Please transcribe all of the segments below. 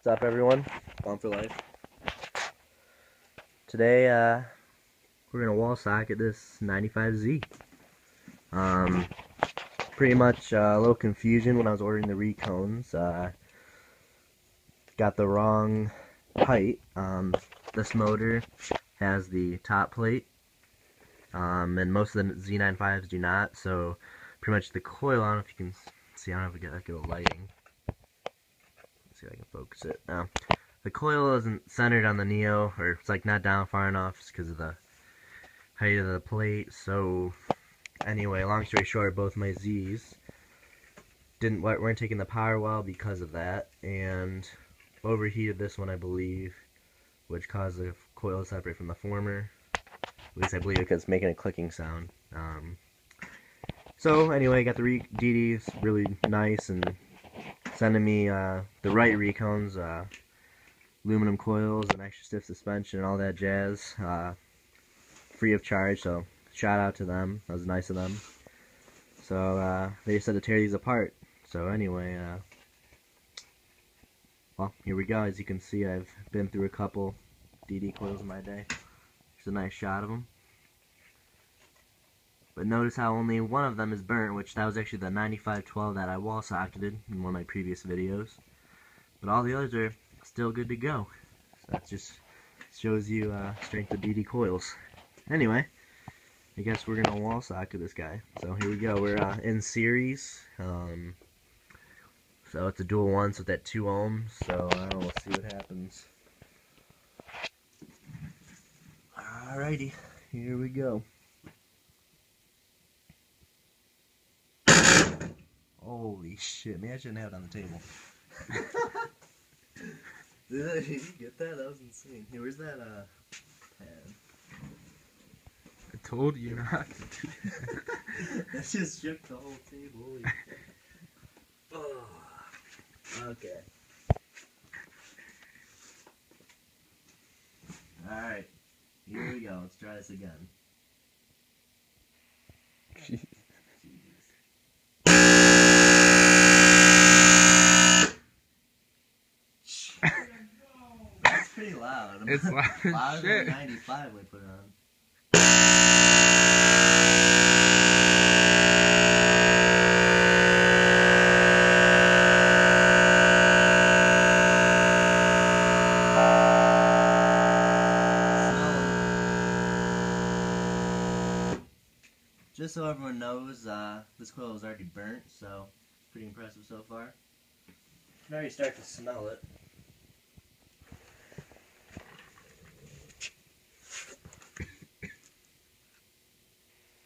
What's up, everyone? Bump for life. Today, we're gonna wall socket this 95Z. Pretty much a little confusion when I was ordering the recones. Got the wrong height. This motor has the top plate, and most of the Z95s do not. So, pretty much the coil. I don't know if you can see. I don't know if we get good lighting. See if I can focus it now. The coil isn't centered on the Neo, or it's like not down far enough because of the height of the plate. So anyway, long story short, both my Z's weren't taking the power well because of that, and overheated this one, I believe, which caused the coil to separate from the former. At least I believe it, because it's making a clicking sound. So anyway, got the DD's really nice and sending me the right recones, aluminum coils and extra stiff suspension and all that jazz, free of charge. So shout out to them. That was nice of them. So they said to tear these apart. So anyway, well, here we go. As you can see, I've been through a couple DD coils in my day. Here's a nice shot of them. But notice how only one of them is burnt, which that was actually the 9512 that I wall socketed in one of my previous videos. But all the others are still good to go. So that just shows you strength of DD coils. Anyway, I guess we're gonna wall socket this guy. So here we go. We're in series. So it's a dual one, so it's at 2 ohms. So I don't know. We'll see what happens. Alrighty, here we go. Holy shit, man, I shouldn't have it on the table. Did you get that? That was insane. Hey, where's that pad? I told you not to do that. That just shook the whole table. Holy shit. Oh. Okay. Alright. Here we go. Let's try this again. Jeez. That's pretty loud. It's loud as Louder shit. than 95 we put on. Just so everyone knows, this coil was already burnt, so pretty impressive so far. You can already start to smell it.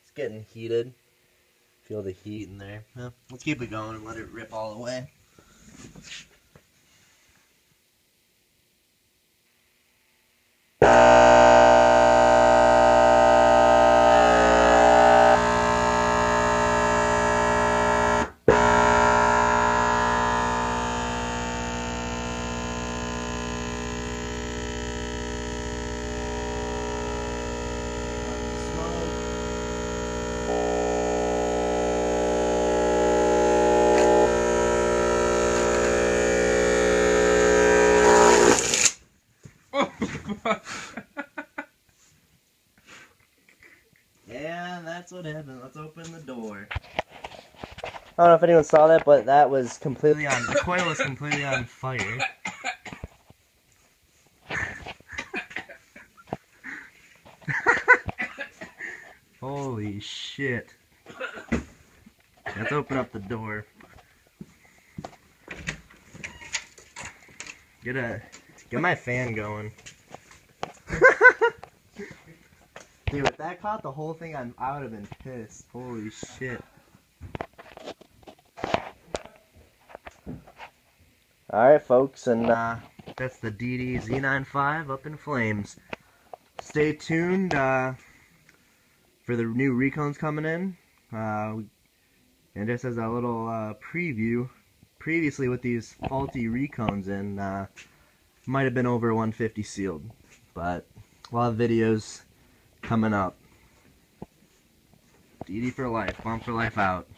It's getting heated. Feel the heat in there. Well, let's keep it going and let it rip all the way. Yeah, that's what happened. Let's open the door. I don't know if anyone saw that, but that was completely on. The coil was completely on fire. Holy shit. Let's open up the door. Get my fan going. Dude, if that caught the whole thing, I would have been pissed. Holy shit. Alright, folks, and that's the DD Z95 up in flames. Stay tuned for the new recones coming in. And just as a little preview, previously with these faulty recones in, might have been over 150 sealed. But a lot of videos coming up. DD for life, bump for life out.